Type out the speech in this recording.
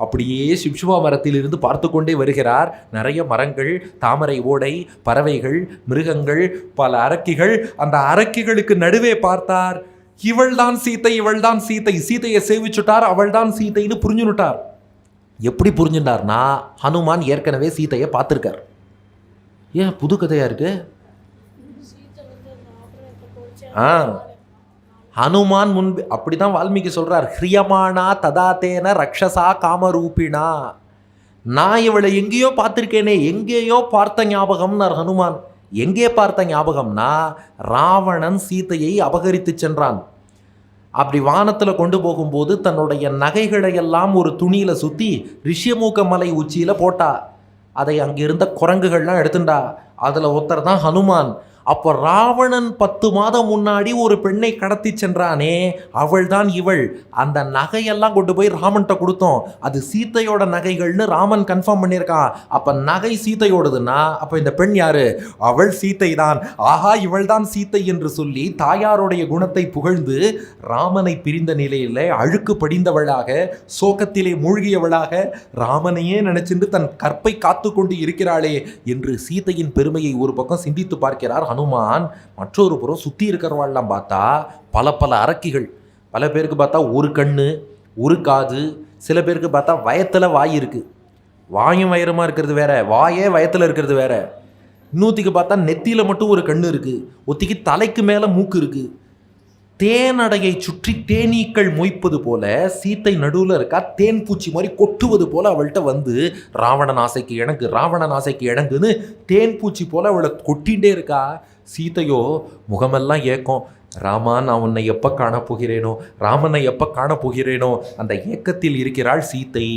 அப்படியே சிப்சுவா மரத்திலிருந்து பார்த்து கொண்டே வருகிறார். நிறைய மரங்கள், தாமரை ஓடை, பறவைகள், மிருகங்கள், பல அரக்கிகள். அந்த அரக்கிகளுக்கு நடுவே பார்த்தார். இவள்தான் சீத்தை, இவள்தான் சீத்தை. சீத்தையை சேவிச்சுட்டார். அவள்தான் சீத்தைன்னு புரிஞ்சுட்டார். எப்படி புரிஞ்சுட்டார்னா, ஹனுமான் ஏற்கனவே சீத்தையை பார்த்துருக்கார். ஏன் புது கதையா இருக்கு? ஹனுமான் முன்பு அப்படிதான் வால்மீகி சொல்றார். ஹிரியமானா ததாத்தேன ரக்ஷசா காமரூபிணா. நான் இவளை எங்கேயோ பார்த்துருக்கேனே, எங்கேயோ பார்த்த ஞாபகம்னார் ஹனுமான். எங்கே பார்த்த ஞாபகம்னா, ராவணன் சீத்தையை அபகரித்து சென்றான். அப்படி வானத்தில் கொண்டு போகும்போது தன்னுடைய நகைகளை எல்லாம் ஒரு துணியில் சுற்றி ரிஷியமூக்க மலை உச்சியில் போட்டா. அதை அங்கிருந்த குரங்குகள்லாம் எடுத்துட்டா. அதில் ஒருத்தர் தான் ஹனுமான். அப்போ ராவணன் 10 மாதம் முன்னாடி ஒரு பெண்ணை கடத்தி சென்றானே, அவள் தான் இவள். அந்த நகையெல்லாம் கொண்டு போய் ராமன்கிட்ட கொடுத்தோம். அது சீத்தையோட நகைகள்னு ராமன் கன்ஃபார்ம் பண்ணியிருக்கான். அப்போ நகை சீத்தையோடதுன்னா அப்போ இந்த பெண் யாரு? அவள் சீத்தை தான். ஆஹா, இவள் தான் சீத்தை என்று சொல்லி தாயாருடைய குணத்தை புகழ்ந்து ராமனை பிரிந்த நிலையில் அழுக்கு படிந்தவளாக, சோகத்திலே மூழ்கியவளாக, ராமனையே நினைச்சிட்டு தன் கற்பை காத்து கொண்டு இருக்கிறாளே என்று சீத்தையின் பெருமையை ஒரு பக்கம் சிந்தித்து பார்க்கிறார் ஹனுமான். மற்றொரு புறம் சுற்றி இருக்கிறவாள்லாம் பார்த்தா பல பல அரக்கிகள். பல பேருக்கு பார்த்தா ஒரு கண்ணு, ஒரு காது. சில பேருக்கு பார்த்தா வயத்தில் வாய் இருக்குது. வாயும் வயரமாக இருக்கிறது வேற, வாயே வயத்தில் இருக்கிறது வேற. இன்னொத்திக்கு பார்த்தா நெத்தியில் மட்டும் ஒரு கண்ணு இருக்குது. ஒத்திக்கு தலைக்கு மேலே மூக்கு இருக்குது. தேனடையை சுற்றி தேனீக்கள் மொய்ப்பது போல சீத்தை நடுவில் இருக்கா. தேன் பூச்சி மாதிரி கொட்டுவது போல அவள்கிட்ட வந்து ராவணன் ஆசைக்கு இணங்கு, ராவணன் ஆசைக்கு இணங்குன்னு தேன் பூச்சி போல அவளை கொட்டிகிட்டே இருக்கா. சீத்தையோ முகமெல்லாம் ஏக்கம். ராமா, நான் உன்னை எப்போ காணப்போகிறேனோ, ராமனை எப்போ காணப்போகிறேனோ அந்த ஏக்கத்தில் இருக்கிறாள் சீத்தை.